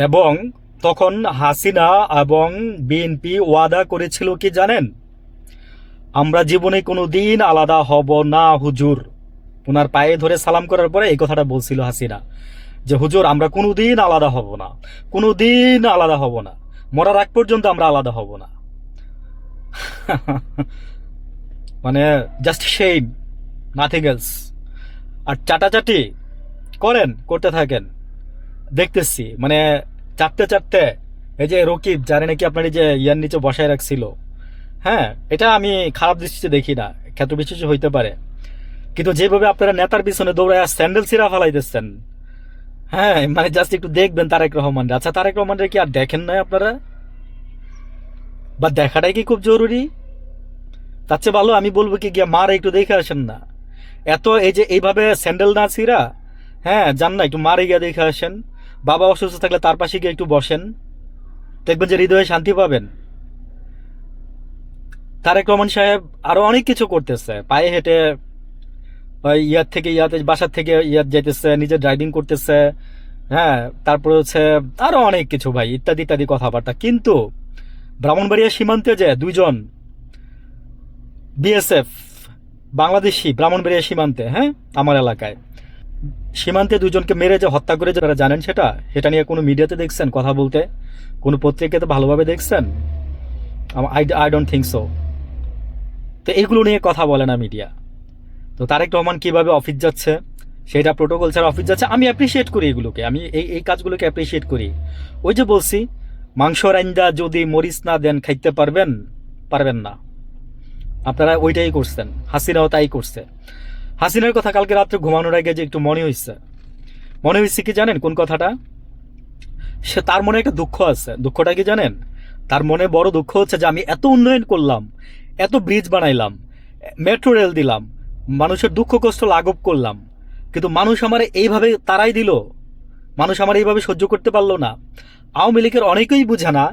এবং তখন হাসিনা এবং বিএনপি ওয়াদা করেছিল কি জানেন, আমরা জীবনে কোনো দিন আলাদা হব না হুজুর। ওনার পায়ে ধরে সালাম করার পরে এই কথাটা বলছিল হাসিনা, যে হুজুর আমরা কোনো দিন আলাদা হব না, কোনো দিন আলাদা হব না, মরার আগ পর্যন্ত আমরা আলাদা হব না। মানে জাস্ট সেইম, নাথিং এলস। আর চাটাচাটি করেন, করতে থাকেন, দেখতেছি মানে চাটতে চাটতে এই যে রকিব, যারে নাকি আপনার এই যে ইয়ার নিচে বসায় রাখছিল, হ্যাঁ, এটা আমি খারাপ দৃষ্টিতে দেখি না, ক্ষেত্র বিশেষ হইতে পারে, কিন্তু যেভাবে আপনারা নেতার পিছনে দৌড়ায় স্যান্ডেল ছিঁড়া ফালাইতেছেন, হ্যাঁ, মানে জাস্ট একটু দেখবেন তারেক রহমান। আচ্ছা, তারেক রহমানের কি আর দেখেন নাই আপনারা? বা দেখাটাই কি খুব জরুরি? তার চেয়ে ভালো আমি বলবো কি, গিয়া মার একটু দেখে আসেন না। এত এই যে এইভাবে স্যান্ডেল না ছিঁড়া, হ্যাঁ, যান না একটু মারে গিয়া দেখে আসেন। বাবা অসুস্থ থাকলে তার পাশে গিয়ে একটু বসেন, দেখবেন যে হৃদয়ে শান্তি পাবেন। তারেক রহমান সাহেব আরো অনেক কিছু করতেছে, পায়ে হেঁটে ওই ইয়ার থেকে ইয়াতে, বাসার থেকে ইয়ার যাইতেছে, নিজে ড্রাইভিং করতেছে, হ্যাঁ, তারপরে হচ্ছে আরো অনেক কিছু ভাই, ইত্যাদি ইত্যাদি কথাবার্তা। কিন্তু ব্রাহ্মণবাড়িয়া সীমান্তে যে দুইজন বিএসএফ বাংলাদেশি, ব্রাহ্মণবাড়িয়া সীমান্তে, হ্যাঁ, আমার এলাকায় সীমান্তে দুজনকে মেরে যে হত্যা করে, যারা জানেন সেটা, সেটা নিয়ে কোনো মিডিয়াতে দেখছেন কথা বলতে? কোনো পত্রিকাতে ভালোভাবে দেখছেন? I don't think so. তো এগুলো নিয়ে কথা বলে না মিডিয়া। তো তারেক রহমান কিভাবে অফিস যাচ্ছে, সেটা প্রোটোকল ছাড়া অফিস যাচ্ছে, আমি অ্যাপ্রিসিয়েট করি এগুলোকে, আমি এই এই কাজগুলোকে অ্যাপ্রিসিয়েট করি। ওই যে বলছি, মাংস রাইন্দা যদি মরিচ না দেন খাইতে পারবেন? পারবেন না। আপনারা ওইটাই করছেন, হাসিনাও তাই করছে। হাসিনার কথা কালকে রাত্রে ঘুমানোর আগে যে একটু মনে হয়েছে কি জানেন কোন কথাটা? সে, তার মনে একটা দুঃখ আছে। দুঃখটা কি জানেন? তার মনে বড় দুঃখ হচ্ছে যে আমি এত উন্নয়ন করলাম, এত ব্রিজ বানাইলাম, মেট্রো রেল দিলাম, মানুষের দুঃখ কষ্ট লাঘব করলাম, কিন্তু মানুষ আমার এইভাবে তারাই দিল, মানুষ আমার এইভাবে সহ্য করতে পারলো না। আওয়ামী লীগের অনেকেই বুঝে না,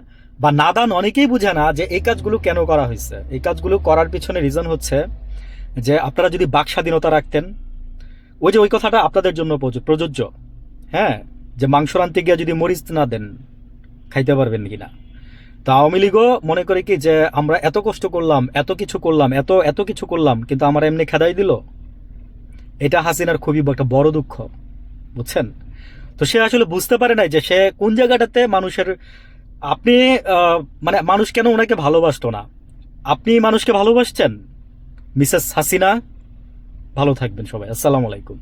বা নাদান অনেকেই বুঝে না যে এই কাজগুলো কেন করা হয়েছে। এই কাজগুলো করার পিছনে রিজন হচ্ছে যে আপনারা যদি বাক স্বাধীনতা রাখতেন, ওই যে ওই কথাটা আপনাদের জন্য প্রযোজ্য, হ্যাঁ, যে মাংস রানতে গিয়ে যদি মরিচ না দেন খাইতে পারবেন কিনা। তো আওয়ামী লীগও মনে করে কি যে আমরা এত কষ্ট করলাম, এত কিছু করলাম, এত এত কিছু করলাম, কিন্তু আমার এমনি খেদাই দিল। এটা হাসিনার খুবই একটা বড় দুঃখ, বুঝছেন? তো সে আসলে বুঝতে পারে নাই যে সে কোন জায়গাটাতে মানুষের, আপনি মানে মানুষ কেন ওনাকে ভালোবাসতো না, আপনি মানুষকে ভালোবাসছেন। মিসেস হাসিনা, ভালো থাকবেন সবাই, আসসালামু আলাইকুম।